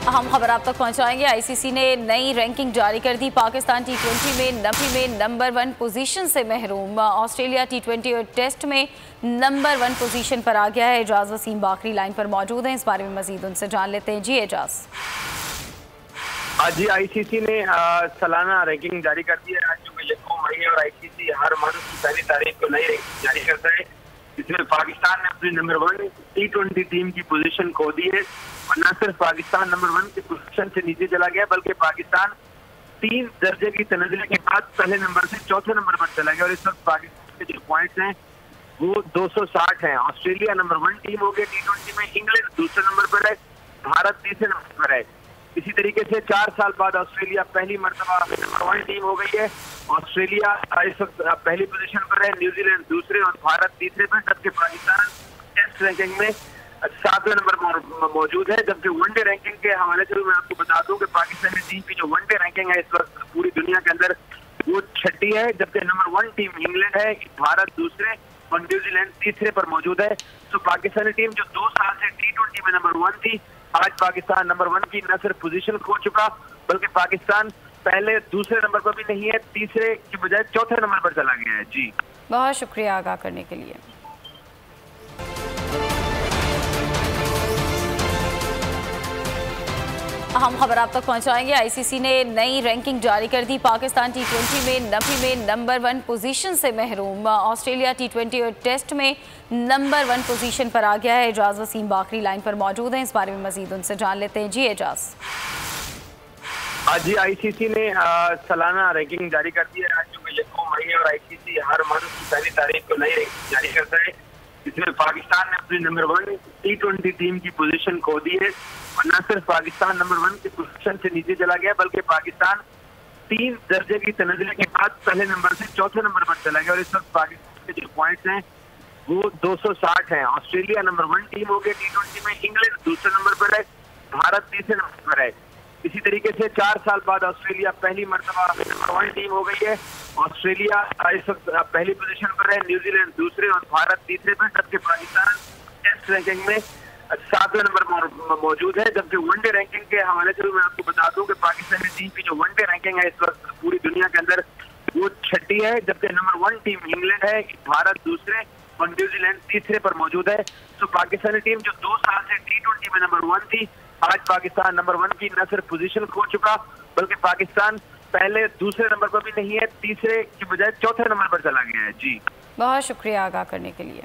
अहम खबर आप तक पहुंचाएंगे। आईसीसी ने नई रैंकिंग जारी कर दी। पाकिस्तान टी20 में नफी में नंबर 1 पोजीशन से महरूम। ऑस्ट्रेलिया टी20 और टेस्ट में नंबर 1 पोजीशन पर आ गया है। एजाज वसीम बाकरी लाइन पर मौजूद हैं। इस बारे में मजीद उनसे जान लेते हैं। जी एजाज। आज आईसीसी ने सालाना रैंकिंग जारी कर दी है। राज्यों में यकम मई और आईसीसी हर माह की पहली तारीख को नई रैंकिंग जारी करता है। इसमें पाकिस्तान ने अपनी नंबर 1 टी20 टीम की पोजीशन खो दी है और न सिर्फ पाकिस्तान नंबर 1 की पोजीशन से नीचे चला गया बल्कि पाकिस्तान 3 दर्जे की तनज़ुल के बाद पहले नंबर से चौथे नंबर पर चला गया और इस वक्त पाकिस्तान के जो पॉइंट्स हैं वो 260 हैं। ऑस्ट्रेलिया नंबर 1 टीम हो गई टी20 में, इंग्लैंड दूसरे नंबर पर है, भारत तीसरे नंबर पर है। इसी तरीके से 4 साल बाद ऑस्ट्रेलिया पहली मर्तबा नंबर 1 टीम हो गई है। ऑस्ट्रेलिया इस वक्त पहली पोजीशन पर है, न्यूजीलैंड दूसरे और भारत तीसरे पर, जबकि पाकिस्तान टेस्ट रैंकिंग में 7वें नंबर पर मौजूद है। जबकि वनडे रैंकिंग के हवाले से मैं आपको बता दूं कि पाकिस्तानी टीम की जो वनडे रैंकिंग है इस वक्त पूरी दुनिया के अंदर वो 6ठी है, जबकि नंबर 1 टीम इंग्लैंड है, भारत दूसरे और न्यूजीलैंड तीसरे पर मौजूद है। तो पाकिस्तानी टीम जो 2 साल से टी20 में नंबर 1 थी, आज पाकिस्तान नंबर 1 की न सिर्फ पोजीशन खो चुका बल्कि पाकिस्तान पहले दूसरे नंबर पर भी नहीं है, तीसरे की बजाय चौथे नंबर पर चला गया है। जी बहुत शुक्रिया आगाह करने के लिए। अहम खबर आप तक पहुंचाएंगे। आईसीसी ने नई रैंकिंग जारी कर दी। पाकिस्तान टी20 में नफी में नंबर 1 पोजीशन से महरूम। ऑस्ट्रेलिया टी20 और टेस्ट में नंबर 1 पोजीशन पर आ गया है। एजाज वसीम बाकरी लाइन पर मौजूद हैं। इस बारे में मजीद उनसे जान लेते हैं। जी एजाज। आज आईसीसी ने सालाना रैंकिंग जारी कर दी है। राज्यों में यकम मई और आईसीसी हर माह की पहली तारीख को नई रैंकिंग जारी करता है। इसमें पाकिस्तान ने अपनी नंबर 1 टी20 टीम की पोजीशन खो दी है और न सिर्फ पाकिस्तान नंबर 1 की पोजीशन से नीचे चला गया बल्कि पाकिस्तान 3 दर्जे की तनज़ुल के बाद पहले नंबर से चौथे नंबर पर चला गया और इस वक्त पाकिस्तान के जो पॉइंट्स हैं वो 260 हैं। ऑस्ट्रेलिया नंबर 1 टीम हो गई टी20 में, इंग्लैंड दूसरे नंबर पर है, भारत तीसरे नंबर पर है। इसी तरीके से 4 साल बाद ऑस्ट्रेलिया पहली मर्तबा नंबर 1 टीम हो गई है। ऑस्ट्रेलिया इस वक्त पहली पोजीशन पर है, न्यूजीलैंड दूसरे और भारत तीसरे पर, जबकि पाकिस्तान टेस्ट रैंकिंग में 7वें नंबर पर मौजूद है। जबकि वनडे रैंकिंग के हवाले से मैं आपको बता दूं कि पाकिस्तानी टीम की जो वनडे रैंकिंग है इस वक्त पूरी दुनिया के अंदर वो 6ठी है, जबकि नंबर 1 टीम इंग्लैंड है, भारत दूसरे और न्यूजीलैंड तीसरे पर मौजूद है। तो पाकिस्तानी टीम जो 2 साल से टी20 में नंबर 1 थी, आज पाकिस्तान नंबर 1 की न सिर्फ पोजीशन खो चुका बल्कि पाकिस्तान पहले दूसरे नंबर पर भी नहीं है, तीसरे की बजाय चौथे नंबर पर चला गया है। जी बहुत शुक्रिया आगाह करने के लिए।